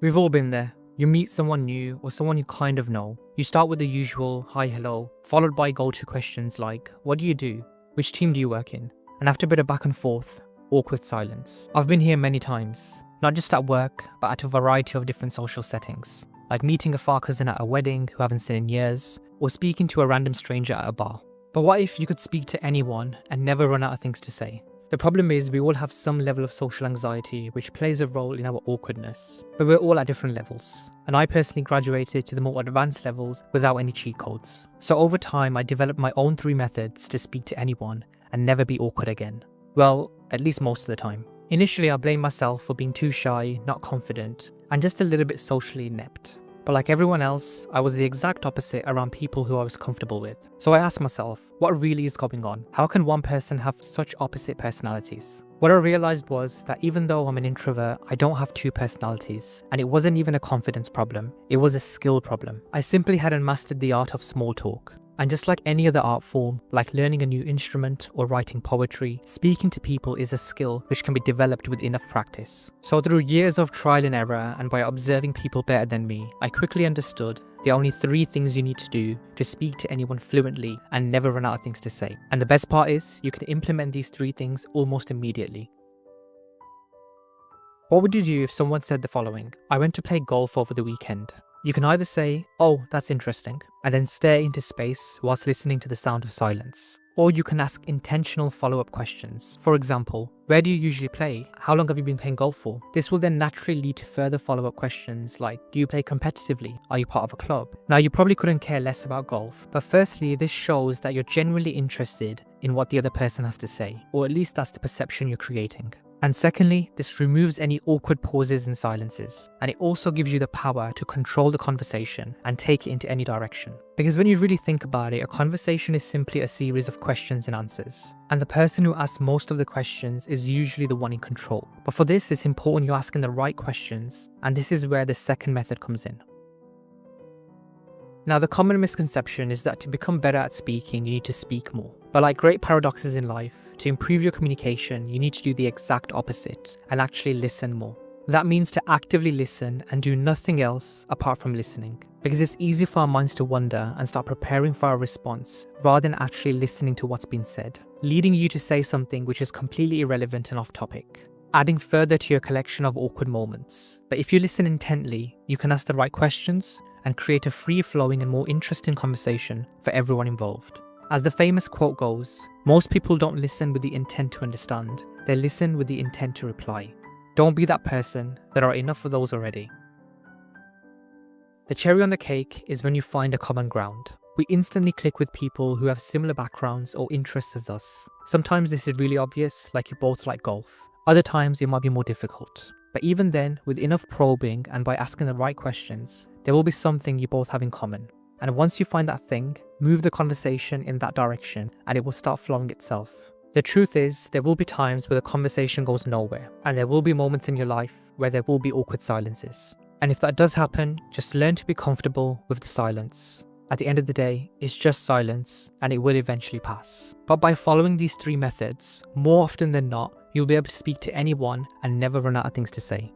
We've all been there. You meet someone new or someone you kind of know. You start with the usual hi, hello, followed by go-to questions like, what do you do? Which team do you work in? And after a bit of back and forth, awkward silence. I've been here many times, not just at work, but at a variety of different social settings, like meeting a far cousin at a wedding who I haven't seen in years, or speaking to a random stranger at a bar. But what if you could speak to anyone and never run out of things to say? The problem is we all have some level of social anxiety which plays a role in our awkwardness, but we're all at different levels. And I personally graduated to the more advanced levels without any cheat codes. So over time I developed my own 3 methods to speak to anyone and never be awkward again. Well, at least most of the time. Initially I blamed myself for being too shy, not confident, and just a little bit socially inept. But like everyone else, I was the exact opposite around people who I was comfortable with. So I asked myself, what really is going on? How can one person have such opposite personalities? What I realized was that even though I'm an introvert, I don't have 2 personalities. And it wasn't even a confidence problem, it was a skill problem. I simply hadn't mastered the art of small talk. And just like any other art form, like learning a new instrument or writing poetry, speaking to people is a skill which can be developed with enough practice. So through years of trial and error and by observing people better than me, I quickly understood there are only 3 things you need to do to speak to anyone fluently and never run out of things to say. And the best part is, you can implement these 3 things almost immediately. What would you do if someone said the following? I went to play golf over the weekend. You can either say, oh, that's interesting, and then stare into space whilst listening to the sound of silence. Or you can ask intentional follow-up questions. For example, where do you usually play? How long have you been playing golf for? This will then naturally lead to further follow-up questions like, do you play competitively? Are you part of a club? Now, you probably couldn't care less about golf, but firstly, this shows that you're genuinely interested in what the other person has to say, or at least that's the perception you're creating. And secondly, this removes any awkward pauses and silences, and it also gives you the power to control the conversation and take it into any direction. Because when you really think about it, a conversation is simply a series of questions and answers, and the person who asks most of the questions is usually the one in control. But for this, it's important you're asking the right questions, and this is where the second method comes in. Now, the common misconception is that to become better at speaking, you need to speak more. But like great paradoxes in life, to improve your communication, you need to do the exact opposite and actually listen more. That means to actively listen and do nothing else apart from listening. Because it's easy for our minds to wander and start preparing for our response rather than actually listening to what's been said, leading you to say something which is completely irrelevant and off topic, adding further to your collection of awkward moments. But if you listen intently, you can ask the right questions and create a free-flowing and more interesting conversation for everyone involved. As the famous quote goes, most people don't listen with the intent to understand, they listen with the intent to reply. Don't be that person, there are enough of those already. The cherry on the cake is when you find a common ground. We instantly click with people who have similar backgrounds or interests as us. Sometimes this is really obvious, like you both like golf. Other times it might be more difficult. But even then, with enough probing and by asking the right questions, there will be something you both have in common. And once you find that thing, move the conversation in that direction and it will start flowing itself. The truth is, there will be times where the conversation goes nowhere, and there will be moments in your life where there will be awkward silences. And if that does happen, just learn to be comfortable with the silence. At the end of the day, it's just silence and it will eventually pass. But by following these 3 methods, more often than not, you'll be able to speak to anyone and never run out of things to say.